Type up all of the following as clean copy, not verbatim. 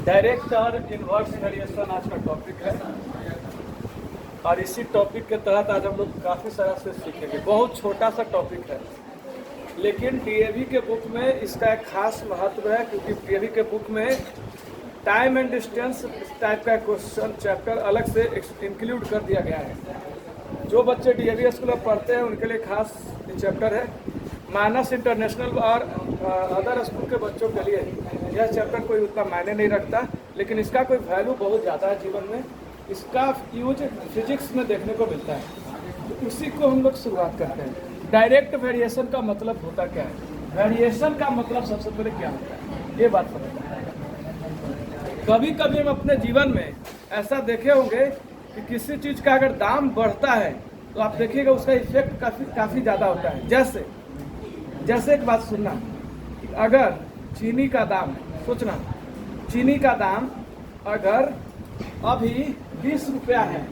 Direct और inverse variation आज का टॉपिक है और इसी टॉपिक के तहत आज हम लोग काफ़ी सारा से सीखेंगे। बहुत छोटा सा टॉपिक है लेकिन डीएवी के बुक में इसका एक खास महत्व है, क्योंकि डीएवी के बुक में टाइम एंड डिस्टेंस टाइप का क्वेश्चन चैप्टर अलग से इंक्लूड कर दिया गया है। जो बच्चे डीएवी स्कूल में पढ़ते हैं उनके लिए खास चैप्टर है। मानस इंटरनेशनल और अदर स्कूल के बच्चों के लिए यह चैप्टर कोई उतना मायने नहीं रखता, लेकिन इसका कोई वैल्यू बहुत ज़्यादा है जीवन में। इसका यूज फिजिक्स में देखने को मिलता है, तो उसी को हम लोग शुरुआत करते हैं। डायरेक्ट वेरिएशन का मतलब होता क्या है? वेरिएशन का मतलब सबसे पहले क्या होता है ये बात समझना है। कभी कभी हम अपने जीवन में ऐसा देखे होंगे कि किसी चीज़ का अगर दाम बढ़ता है तो आप देखिएगा उसका इफेक्ट काफ़ी ज़्यादा होता है। जैसे एक बात सुनना, अगर चीनी का दाम, सोचना, चीनी का दाम अगर अभी 20 रुपया है,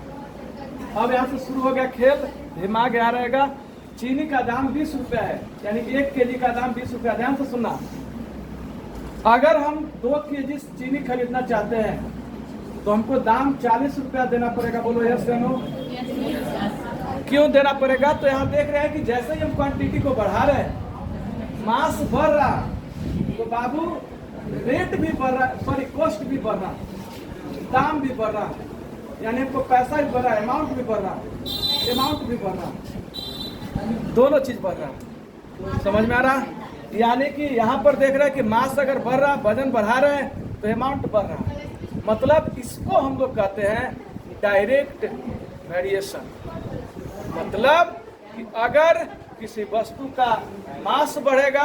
अब यहाँ से शुरू हो गया खेल, दिमाग यहाँ रहेगा, चीनी का दाम 20 रुपया है, यानी 1 केजी का दाम 20 रुपया। ध्यान से सुनना, अगर हम 2 केजी चीनी खरीदना चाहते हैं तो हमको दाम 40 रुपया देना पड़ेगा। बोलो यस या नो? क्यों देना पड़ेगा? तो यहाँ देख रहे हैं कि जैसे ही हम क्वांटिटी को बढ़ा रहे हैं, मास बढ़ रहा, तो बाबू रेट भी बढ़ रहा, सॉरी कॉस्ट भी बढ़ रहा, दाम भी बढ़ रहा, यानी हमको पैसा भी बढ़ रहा, अमाउंट भी बढ़ रहा, दोनों चीज बढ़ रहा। समझ में आ रहा? यानी कि यहाँ पर देख रहे हैं कि मास अगर बढ़ रहा, वजन बढ़ा रहे हैं तो अमाउंट बढ़ रहा। मतलब इसको हम लोग कहते हैं डायरेक्ट वेरिएशन। मतलब कि अगर किसी वस्तु का मास बढ़ेगा,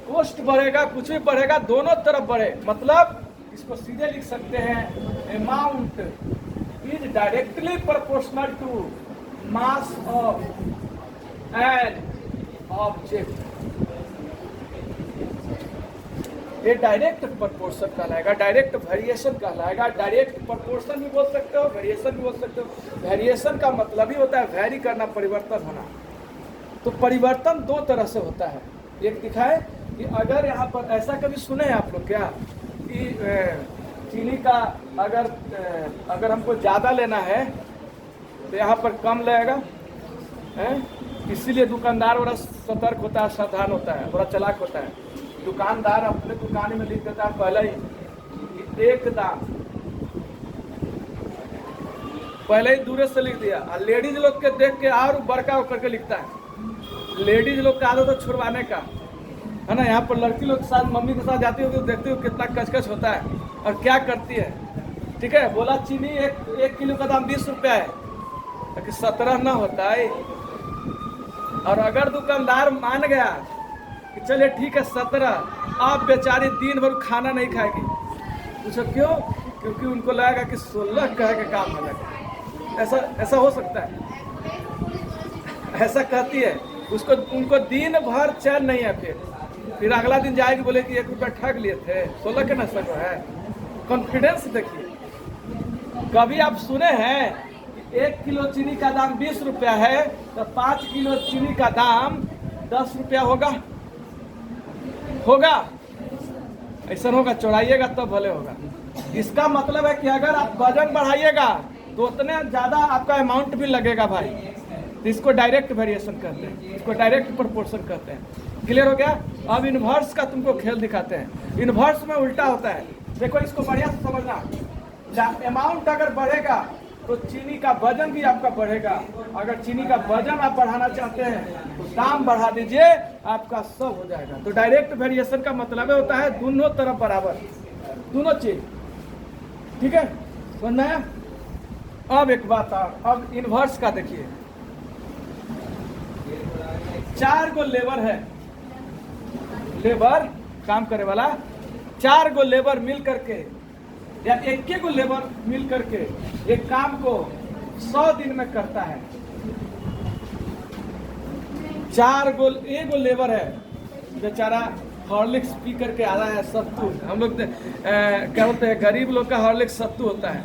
कॉस्ट बढ़ेगा, कुछ भी बढ़ेगा, दोनों तरफ बढ़े, मतलब इसको सीधे लिख सकते हैं amount is directly proportional to mass of an object. ये डायरेक्ट प्रोपोर्शन कहलाएगा, डायरेक्ट वेरिएशन कहलाएगा। डायरेक्ट प्रोपोर्शन भी बोल सकते हो, वेरिएशन भी बोल सकते हो। वेरिएशन का मतलब ही होता है वेरी करना, परिवर्तन होना। तो परिवर्तन 2 तरह से होता है। एक दिखाए कि अगर यहाँ पर ऐसा कभी सुने हैं आप लोग क्या कि चीनी का अगर हमको ज़्यादा लेना है तो यहाँ पर कम लगेगा, इसीलिए दुकानदार बड़ा सतर्क होता है, सावधान होता है, बड़ा चालाक होता है। दुकानदार अपने दुकान में लिख देता है पहले ही एक दाम, पहले ही दूर से लिख दिया। और लेडीज लोग के देख के और बड़का होकर के लिखता है। लेडीज लोग का आदत तो छुड़वाने का है ना। यहाँ पर लड़की लोग के साथ मम्मी के साथ जाती होगी तो देखती हो कितना कचकच होता है और क्या करती है। ठीक है, बोला चीनी एक किलो का दाम 20 रुपया है, ताकि 17 ना होता है। और अगर दुकानदार मान गया कि चलिए ठीक है 17, आप बेचारी दिन भर खाना नहीं खाएगी। पूछो क्यों? क्योंकि उनको लगेगा कि 16 कह के काम हो जाएगा। ऐसा हो सकता है, ऐसा कहती है। उसको उनको दिन भर चैन नहीं है। फिर अगला दिन जाएगी, बोले कि 1 रुपया ठग लिए थे, 16 के नशा को है। कॉन्फिडेंस देखिए। कभी आप सुने हैं कि 1 किलो चीनी का दाम 20 रुपया है तो 5 किलो चीनी का दाम 10 रुपया होगा? ऐसा होगा? चौड़ाइएगा तब भले होगा। इसका मतलब है कि अगर आप वजन बढ़ाइएगा तो उतने ज़्यादा आपका अमाउंट भी लगेगा भाई। तो इसको डायरेक्ट वेरिएशन कहते हैं, इसको डायरेक्ट प्रोपोर्शन कहते हैं। क्लियर हो गया? अब इनवर्स का तुमको खेल दिखाते हैं। इनवर्स में उल्टा होता है। देखो इसको बढ़िया से समझना। अमाउंट अगर बढ़ेगा तो चीनी का वजन भी आपका बढ़ेगा। अगर चीनी का वजन आप बढ़ाना चाहते हैं तो दाम बढ़ा दीजिए, आपका सब हो जाएगा। तो डायरेक्ट वेरिएशन का मतलब होता है दोनों तरफ बराबर, दोनों चीज। ठीक है, समझना है? अब एक बात, अब इनवर्स का देखिए। 4 गो लेबर है, लेबर काम करे वाला 4 गो लेबर मिल करके या 1 गो लेबर मिल करके एक काम को 100 दिन में करता है। 4 गो, 1 गो लेबर है, बेचारा हॉर्लिक्स पी करके आ रहा है, सत्तू। हम लोग क्या बोलते हैं, गरीब लोग का हॉर्लिक्स सत्तू होता है।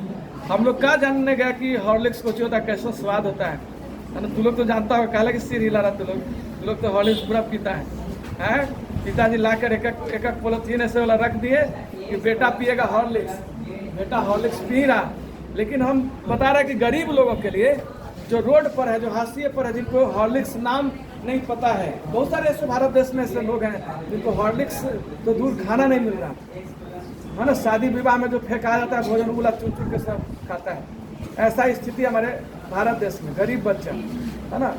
हम लोग क्या जानने गया कि हॉर्लिक्स कुछ होता है, कैसा स्वाद होता है ना। तू लोग तो जानता होगा, कहला कि सिर हिला रहा तू लोग। लोग तो हॉर्लिक्स पूरा पीता है। पिताजी लाकर एक एक पॉलिथीन ऐसे वाला रख दिए कि बेटा पिएगा हॉर्लिक्स, बेटा हॉर्लिक्स पी रहा। लेकिन हम बता रहे हैं कि गरीब लोगों के लिए जो रोड पर है, जो हाशिए पर है, जिनको हॉर्लिक्स नाम नहीं पता है, बहुत सारे ऐसे भारत देश में ऐसे लोग हैं जिनको हॉर्लिक्स तो दूर खाना नहीं मिल रहा है ना। शादी विवाह में जो फेंका जाता है भोजन उगला चुन चुन के सब खाता है, ऐसा स्थिति हमारे भारत देश में, गरीब बच्चा है ना।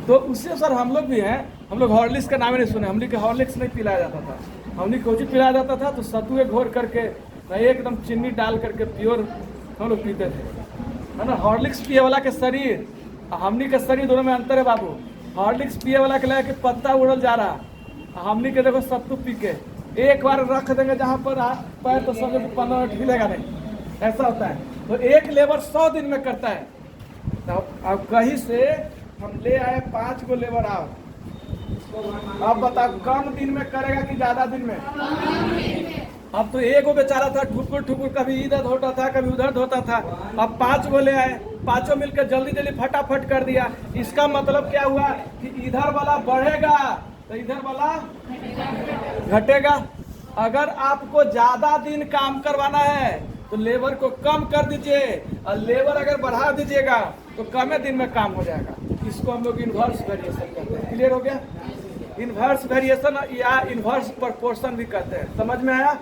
तो उससे सर हम लोग भी हैं, हम लोग हॉर्लिक्स का नाम नहीं सुने, हम लोग के हॉर्लिक्स नहीं पिलाया जाता था, हम लोग कोची पिलाया जाता था तो सतुए घोर करके एकदम चीनी डाल करके प्योर हम लोग पीते थे, है ना। हॉर्लिक्स पिए वाला के शरीर हमनी के शरीर दोनों में अंतर है बाबू। हॉर्लिक्स पिए वाला के लगे कि पत्ता उड़ल जा रहा, हमनी के देखो सत्तू पी के एक बार रख देंगे जहाँ पर पैर तो समझो 15 मिनट हिलेगा नहीं, ऐसा होता है। तो एक लेबर 100 दिन में करता है। तो अब कहीं से हम ले आए 5 गो लेबर आओ, अब बताओ कम दिन में करेगा कि ज्यादा दिन में? अब तो एक गो बेचारा था ठुकुर ठुकुर, कभी इधर धोता था कभी उधर धोता था। अब 5 गो ले आए, पांचों मिलकर जल्दी जल्दी फटाफट कर दिया। इसका मतलब क्या हुआ कि इधर वाला बढ़ेगा तो इधर वाला घटेगा। अगर आपको ज्यादा दिन काम करवाना है तो लेबर को कम कर दीजिए, और लेबर अगर बढ़ा दीजिएगा तो कम दिन में काम हो जाएगा। इसको हम लोग इन्वर्स वेरिएशन कहते हैं। क्लियर हो गया? इन्वर्स वेरिएशन या इन्वर्स प्रोपोर्शन भी कहते हैं। समझ में आया?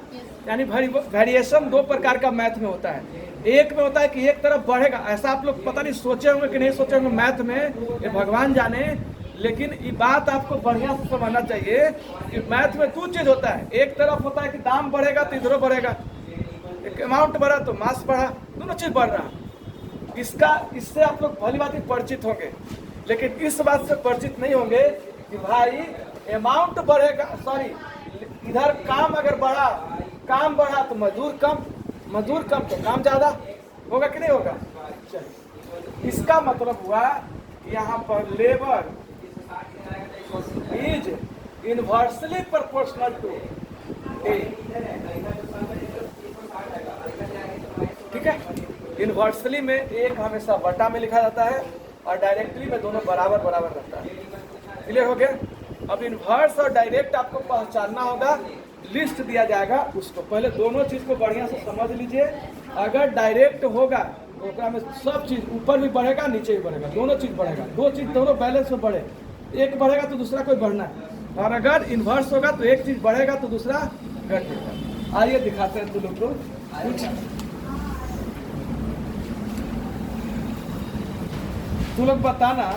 यानी वेरिएशन 2 प्रकार का मैथ में होता है। एक में होता है कि एक तरफ बढ़ेगा, ऐसा आप लोग पता नहीं सोचे होंगे कि नहीं सोचे होंगे मैथ में, ये भगवान जाने। लेकिन ये बात आपको बढ़िया से समझना चाहिए कि मैथ में 2 चीज होता है। एक तरफ होता है कि दाम बढ़ेगा तो इधरों बढ़ेगा, एक अमाउंट बढ़ा तो मास बढ़ा, दोनों चीज बढ़ रहा। इससे आप लोग भली बात परिचित होंगे, लेकिन इस बात से परिचित नहीं होंगे कि भाई अमाउंट बढ़ेगा, सॉरी इधर काम अगर बढ़ा, काम बढ़ा तो मजदूर कम, मजदूर कम तो काम ज्यादा होगा कि नहीं होगा? इसका मतलब हुआ यहाँ पर labour is inversely proportional to A. ठीक है, इनवर्सली में एक हमेशा बटा में लिखा जाता है और डायरेक्टली में दोनों बराबर बराबर रहता है। क्लियर हो गया? अब इनवर्स और डायरेक्ट आपको पहचानना होगा, लिस्ट दिया जाएगा उसको। पहले दोनों चीज को बढ़िया से समझ लीजिए। अगर डायरेक्ट होगा तो में सब चीज ऊपर भी बढ़ेगा नीचे भी बढ़ेगा, दोनों चीज बढ़ेगा। 2 चीज दोनों बैलेंस में बढ़े, एक बढ़ेगा तो दूसरा कोई बढ़ना है। और अगर इन्वर्स होगा तो एक चीज बढ़ेगा तो दूसरा घटेगा। आइए दिखाते हैं तुम लोग को कुछ। तुम लोग बताना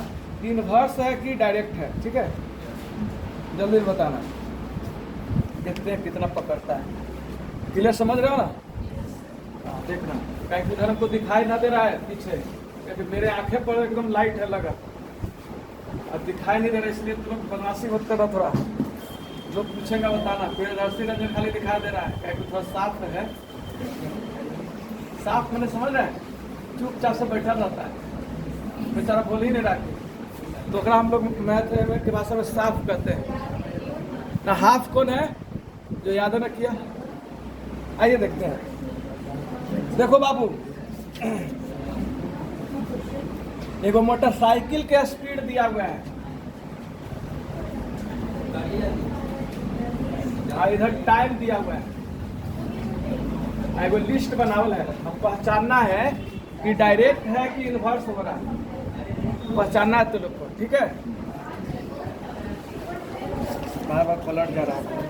इन्वर्स है कि डायरेक्ट है, ठीक है? जल्दी बताना, देखते हैं कितना पकड़ता है। क्लियर समझ रहे हो ना? देखना कहीं उधर हमको दिखाई ना दे रहा है पीछे, क्योंकि मेरे आंखें पर एकदम लाइट है लगा, अब दिखाई नहीं दे रहा, इसलिए तुम लोग बदमाशी मत करना। थोड़ा जो पूछेगा बताना, पेड़ रस्सी रंजन खाली दिखाई दे रहा है, कहीं थोड़ा साफ है, साफ मैंने समझ रहे हैं, चुपचाप से बैठा रहता है, बेचारा बोल ही नहीं रहा। तो हम लोग मैथ की भाषा में साफ कहते हैं ना। हाफ कौन है जो याद न किया? आइए देखते हैं। देखो बाबू, एगो मोटरसाइकिल के स्पीड दिया हुआ है, इधर टाइम दिया हुआ है, एगो लिस्ट बनावल है। अब पहचानना है कि डायरेक्ट है कि इन्वर्स हो रहा है, पहचानना है तो लोग को। ठीक है, बार बार पलट जा रहा है।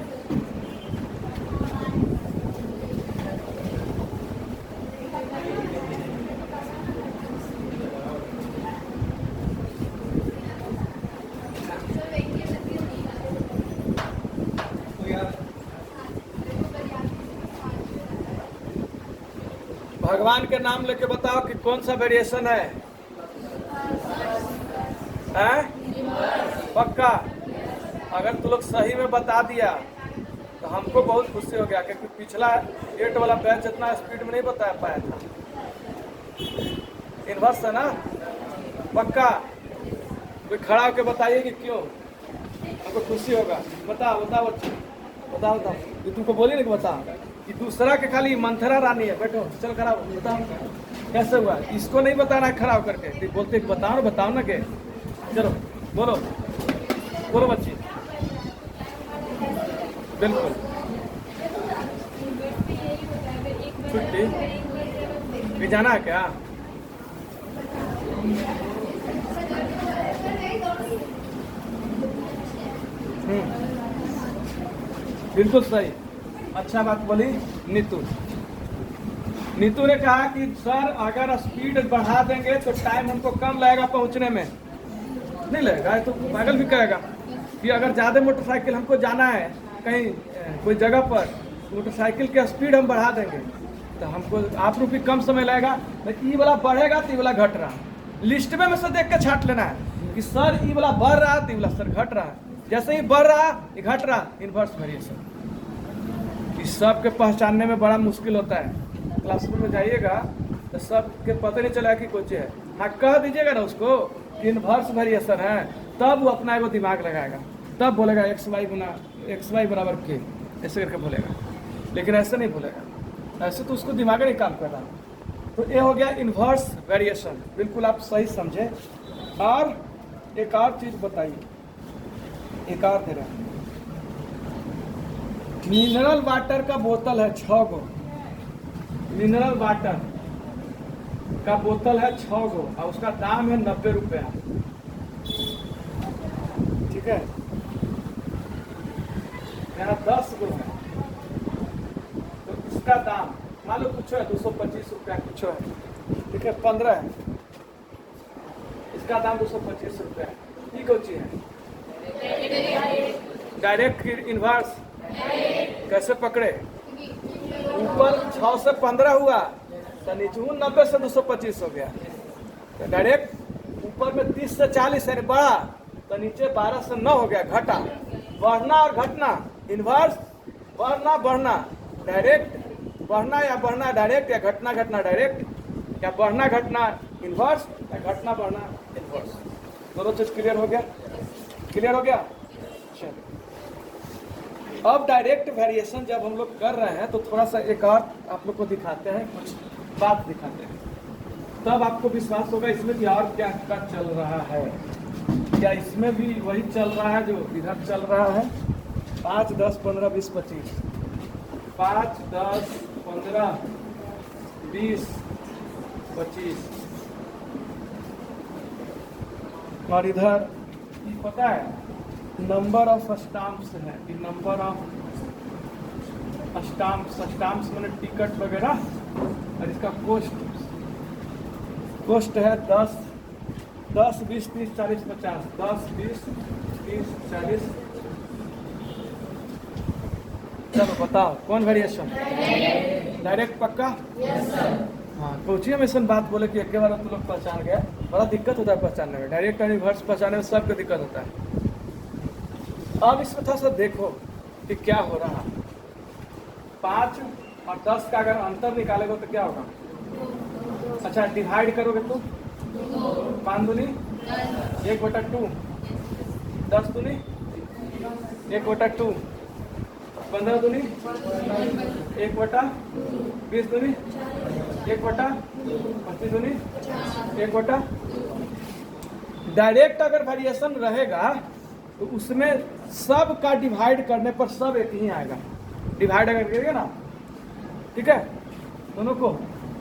भगवान के नाम लेके बताओ कि कौन सा वेरिएशन है? पक्का? अगर तुम लोग सही में बता दिया तो हमको बहुत खुशी हो गया, क्योंकि पिछला 8 वाला बैच इतना स्पीड में नहीं बता पाया था। इन्वर्स है ना? पक्का? कोई खड़ा होकर बताइए कि क्यों, हमको खुशी होगा। बताओ बताओ बच्चे, बताओ बताओ। ये तुमको बोली ना कि बताओ कि दूसरा के खाली मंथरा रानी है, बैठो चल खड़ा हो, बताओ कैसे हुआ। इसको नहीं बताना खड़ा होकर के, बोलते बताओ ना के, चलो बोलो। बोलो बच्ची। बिल्कुल छुट्टी भी जाना है क्या? बिल्कुल सही, अच्छा बात बोली नीतू। नीतू ने कहा कि सर अगर स्पीड बढ़ा देंगे तो टाइम हमको कम लगेगा पहुंचने में। नहीं लगेगा, तो पागल भी कहेगा कि अगर ज़्यादा मोटरसाइकिल हमको जाना है कहीं कोई जगह पर, मोटरसाइकिल की स्पीड हम बढ़ा देंगे तो हमको आप रुपये कम समय लगेगा। लेकिन ये वाला बढ़ेगा तो ये वाला घट रहा, लिस्ट में से देख के छांट लेना है कि सर ये वाला बढ़ रहा तो ये वाला सर घट रहा है। जैसे ही बढ़ रहा ये घट रहा, इन्वर्स वेरिएशन। इस सब के पहचानने में बड़ा मुश्किल होता है। क्लासरूम में जाइएगा तो सबके पता नहीं चला कि कुछ है। हाँ कह दीजिएगा ना उसको कि इन्वर्स वेरिएशन है, तब वो अपना एगो दिमाग लगाएगा, तब बोलेगा एक्स वाई बराबर के, ऐसे करके बोलेगा। लेकिन ऐसे नहीं बोलेगा, ऐसे तो उसको दिमाग नहीं काम कर रहा। तो ये हो गया इन्वर्स वेरिएशन, बिल्कुल आप सही समझे। और एक और चीज़ बताइए, एक और दे रहे हैं, मिनरल वाटर का बोतल है 6 गो, मिनरल वाटर का बोतल है 6 गो और उसका दाम है 90 रुपया। ठीक है, यहाँ 10 गो है तो इसका दाम मान लो कुछ है 225 रुपया, कुछ है, ठीक है 15 है, इसका दाम 225 रुपया। ये कौन चीज है? डायरेक्ट इन्वर्स कैसे पकड़े? ऊपर 6 से 15 हुआ तो नीचे 90 से 225 हो गया। तो डायरेक्ट ऊपर में 30 से 40 है बढ़ा तो नीचे 12 से 9 हो गया, घटा। बढ़ना और घटना इन्वर्स, बढ़ना बढ़ना डायरेक्ट, बढ़ना या बढ़ना डायरेक्ट, या घटना घटना डायरेक्ट, या बढ़ना घटना इन्वर्स, या घटना बढ़ना इन्वर्स। दोनों चीज क्लियर हो गया? क्लियर हो गया? चलिए अब डायरेक्ट वेरिएशन जब हम लोग कर रहे हैं तो थोड़ा सा एक और आप लोग को दिखाते हैं, कुछ बात दिखाते हैं, तब आपको विश्वास होगा इसमें भी और क्या क्या चल रहा है। क्या इसमें भी वही चल रहा है जो इधर चल रहा है? 5, 10, 15, 20, 25, 5, 10, 15, 20, 25 और इधर ये पता है नंबर ऑफ स्टाम्प्स है कि नंबर ऑफ स्टाम्प्स, स्टाम्प्स मैंने टिकट वगैरह, और इसका कोस्ट है 10, 20, 30, 40, 50, 10, 20, 30, 40। चलो बताओ कौन वेरिएशन? डायरेक्ट पक्का? हाँ, कोचिंग में ऐसा बात बोले कि एक बार तो लोग पहचान गया, बड़ा दिक्कत होता है पहचानने में। डायरेक्ट और इन्वर्स पहचानने में सबको दिक्कत होता है। अब इसमें थोड़ा सा देखो कि क्या हो रहा है। 5 और 10 का अगर अंतर निकालेगा तो क्या होगा? अच्छा डिवाइड करोगे तो 5 दूनी 1/2, 10 दूनी 1/2, 15 दूनी 1/, 20 दूनी 1/, 25 दूनी 1/। डायरेक्ट अगर वेरिएशन रहेगा तो उसमें सब का डिवाइड करने पर सब एक ही आएगा। डिवाइड अगर करिएगा ना, ठीक है, दोनों को,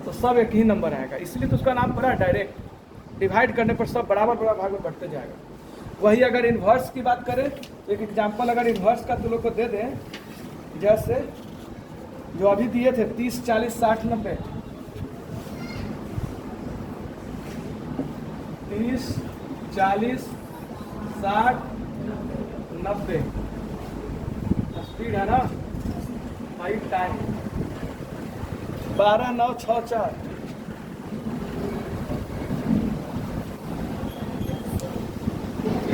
तो सब एक ही नंबर आएगा। इसलिए तो उसका नाम पड़ा डायरेक्ट। डिवाइड करने पर सब बराबर बराबर भाग में बढ़ते जाएगा। वही अगर इन्वर्स की बात करें तो एक एग्जांपल अगर इन्वर्स का तुम लोग को दे दें, जैसे जो अभी दिए थे 30, 40, 60, 90, 30, 40, 60, 90 स्पीड है ना, 5 टाइम 12, 9, 6, 4।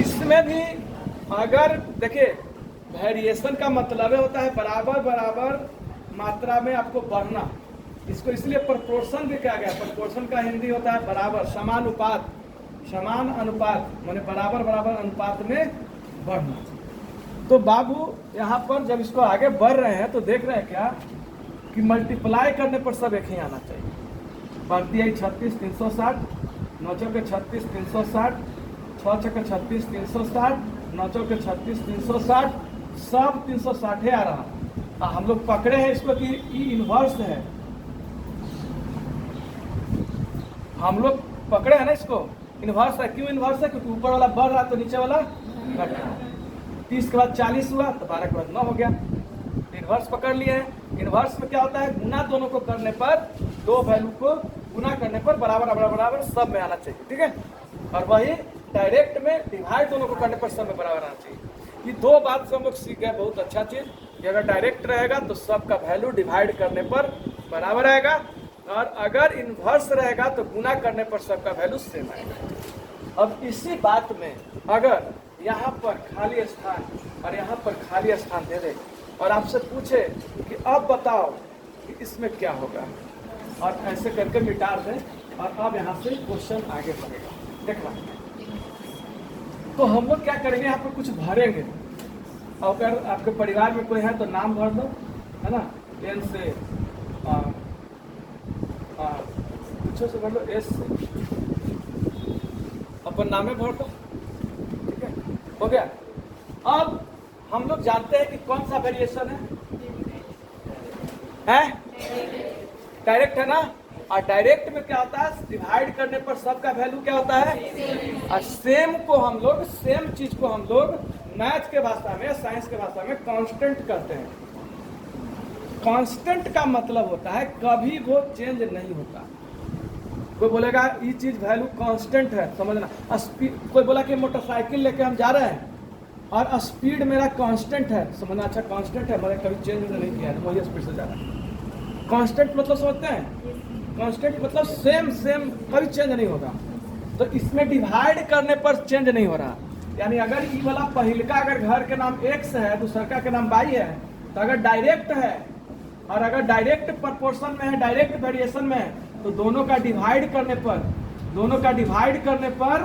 इसमें भी अगर देखिए वेरिएशन का मतलब होता है बराबर बराबर मात्रा में आपको बढ़ना। इसको इसलिए प्रोपोर्शन भी कहा गया। प्रोपोर्शन का हिंदी होता है बराबर, समानुपात, समान अनुपात माने बराबर बराबर अनुपात में बढ़ना। तो बाबू यहाँ पर जब इसको आगे बढ़ रहे हैं तो देख रहे हैं क्या कि मल्टीप्लाई करने पर सब एक ही आना चाहिए। बढ़ती है 36, 360, 9 चौके 36, 360, 6 चौके 36, 360, 9 चौके 36, 360, सब 360 आ रहा। हम लोग पकड़े हैं इसको कि ई इनवर्स है, हम लोग पकड़े हैं ना इसको इनवर्स है। क्यों इनवर्स है? क्योंकि ऊपर वाला बढ़ रहा तो नीचे वाला घट रहा। 30 के बाद 40 हुआ तो 12 के बाद 9 हो गया। इनवर्स पकड़ लिए हैं। इनवर्स में क्या होता है? गुना दोनों को करने पर, दो वैल्यू को गुना करने पर बराबर बराबर बराबर सब में आना चाहिए, ठीक है। और वही डायरेक्ट में डिवाइड दोनों को करने पर सब में बराबर आना चाहिए। ये दो बात से हम लोग सीख गए, बहुत अच्छा चीज़ कि अगर डायरेक्ट रहेगा तो सब का वैल्यू डिवाइड करने पर बराबर आएगा, और अगर इन्वर्स रहेगा तो गुना करने पर सबका वैल्यू सेम आएगा। अब इसी बात में अगर यहाँ पर खाली स्थान और यहाँ पर खाली स्थान दे दे और आपसे पूछे कि अब बताओ कि इसमें क्या होगा, और ऐसे करके मिटा दें, और अब यहाँ से क्वेश्चन आगे बढ़ेगा। देखना, तो हम लोग क्या करेंगे, यहाँ पर कुछ भरेंगे। और अगर आपके परिवार में कोई है तो नाम भर दो, है ना। एन से कुछ से भर लो, एस से अपन नामे भर दो, ठीक है, हो गया। अब हम लोग जानते हैं कि कौन सा वेरिएशन है डायरेक्ट, है ना। और डायरेक्ट में क्या होता है? डिवाइड करने पर सबका वैल्यू क्या होता है? और सेम को हम लोग, सेम चीज को हम लोग मैथ के भाषा में, साइंस के भाषा में कांस्टेंट कहते हैं। कांस्टेंट का मतलब होता है कभी वो चेंज नहीं होता। कोई बोलेगा ये चीज वैल्यू कांस्टेंट है, समझना। कोई बोला कि मोटरसाइकिल लेके हम जा रहे हैं और स्पीड मेरा कांस्टेंट है, समझना। अच्छा कांस्टेंट है, मैंने कभी चेंज नहीं किया है, वही स्पीड से जा रहा है। कांस्टेंट मतलब समझते हैं? कांस्टेंट मतलब सेम सेम, कभी चेंज नहीं होगा। तो इसमें डिवाइड करने पर चेंज नहीं हो रहा। यानी अगर ये वाला पहिलका अगर घर के नाम x है, दूसरा के नाम y है, तो अगर डायरेक्ट है और अगर डायरेक्ट प्रोपोर्शन में है, डायरेक्ट वेरिएशन में है, तो दोनों का डिवाइड करने पर, दोनों का डिवाइड करने पर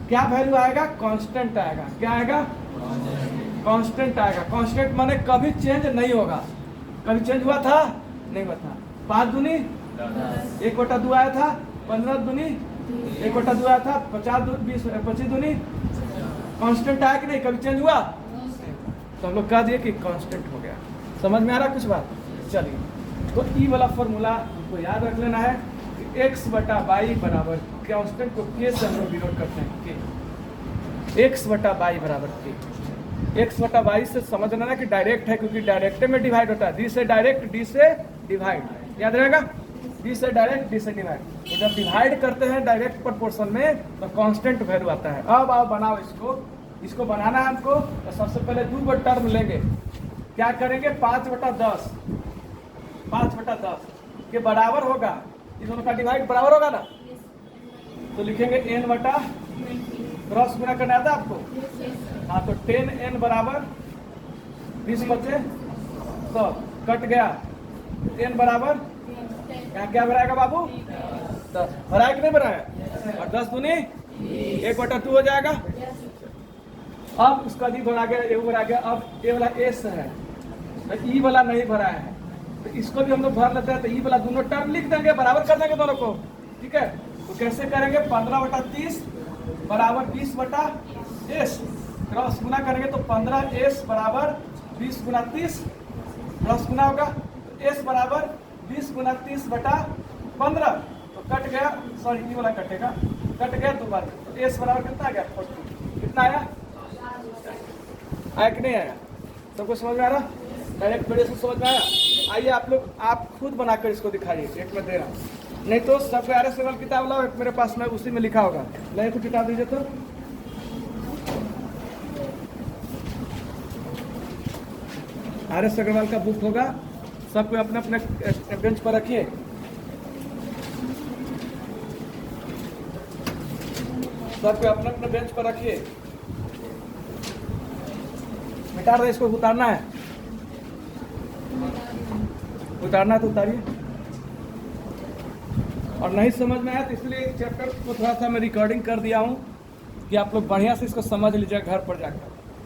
क्या वैल्यू आएगा? कांस्टेंट आएगा। क्या आएगा? कांस्टेंट आएगा। कांस्टेंट माने कभी चेंज नहीं होगा। कभी चेंज हुआ था? नहीं हुआ था। 5 दूनी 1/2 आया था, 15 दूनी 1/2 आया था, 50 20 25 दूनी कांस्टेंट आया कि नहीं? कभी चेंज हुआ? तो हम लोग कह दिए कि कांस्टेंट हो गया। समझ में आ रहा कुछ बात? चलिए, तो ई वाला फॉर्मूला हमको याद रख लेना है कि x/y बराबर कांस्टेंट को k से हम लोग डिनोट करते हैं, k। x/y बराबर k। x/y से समझ लेना कि डायरेक्ट है, क्योंकि डायरेक्ट में डिवाइड होता है। डी से डायरेक्ट, डी से डिवाइड, याद रहेगा। डी से डायरेक्ट, डी से डिवाइड। तो जब डिवाइड करते हैं डायरेक्ट प्रोपोर्शन में तो कांस्टेंट वैल्यू आता है। अब आओ बनाओ इसको बनाना है हमको। तो सबसे पहले 2 टर्म लेंगे। क्या करेंगे? 5/10, 5/10 के बराबर होगा, इन दोनों का डिवाइड बराबर होगा ना। तो लिखेंगे n बटा, क्रॉस गुना करना आता है आपको? हाँ, तो 10n बराबर 20 बचे 100, कट गया। n बराबर यहाँ क्या भराएगा बाबू? 10 भराया कि नहीं भराया? और 10 दूनी 1/2 हो जाएगा। अब उसका डी भरा गया, ए भरा गया। अब ए वाला एस है, तो ई वाला नहीं भरा है, तो इसको भी हम लोग भर लेते हैं। तो ई वाला दोनों टर्म लिख देंगे, बराबर कर देंगे दोनों को, ठीक है। तो कैसे करेंगे? 15/30 बराबर 20/s, क्रॉस गुना करेंगे तो 15s बराबर 20 गुना 30, क्रॉस गुना होगा तो s बराबर 20 गुना 30/15। तो कट गया, सॉरी ई वाला कटेगा, कट गया 2 बार। तो s बराबर कितना आ गया? 40। कितना आया? आया कि नहीं आया? सबको समझ में आ रहा? डायरेक्ट वेरिएशन समझ में आया? आइए आप लोग आप खुद बनाकर इसको दिखाइए, एक में दे रहा हूँ। नहीं तो सबको RS अग्रवाल किताब लाओ, एक मेरे पास में उसी में लिखा होगा। लाइए कुछ किताब दीजिए तो। RS अग्रवाल का बुक होगा, सबको अपने अपने बेंच पर रखिए। सबको अपने अपने बेंच पर रखिए। मिटा दो इसको, उतारना है, उतारना तो उतारिए। और नहीं समझ में आया तो इसलिए चैप्टर को थोड़ा सा मैं रिकॉर्डिंग कर दिया हूँ कि आप लोग बढ़िया से इसको समझ लीजिए घर पर जाकर।